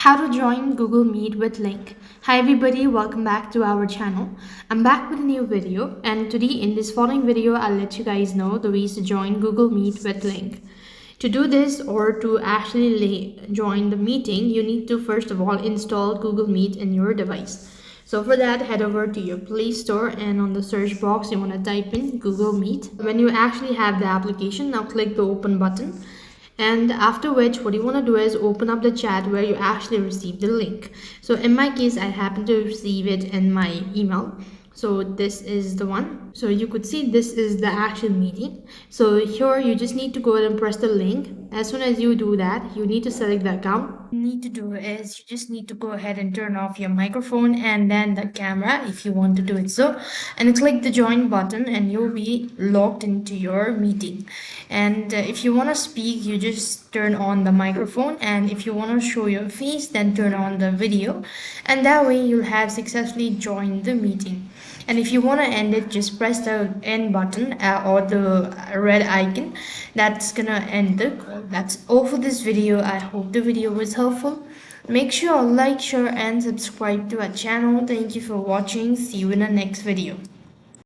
How to join Google Meet with link. Hi everybody, welcome back to our channel. I'm back with a new video, and today in this following video I'll let you guys know the ways to join Google Meet with link. To do this or to actually join the meeting, you need to first of all install Google Meet in your device. So for that, head over to your Play Store, and on the search box you want to type in Google Meet. When you actually have the application, now click the open button, and after which what you want to do is open up the chat where you actually received the link. So in my case, I happen to receive it in my email, so this is the one. So you could see this is the actual meeting. So here you just need to go ahead and press the link. As soon as you do that, you need to select the account. What you need to do is you just need to go ahead and turn off your microphone and then the camera if you want to do it so, and click the join button and you'll be logged into your meeting. And if you want to speak, you just turn on the microphone, and if you want to show your face, then turn on the video, and that way you'll have successfully joined the meeting. And if you want to end it, just press the end button or the red icon. That's gonna end the call. That's all for this video. I hope the video was helpful. Make sure like, share and subscribe to our channel. Thank you for watching. See you in the next video.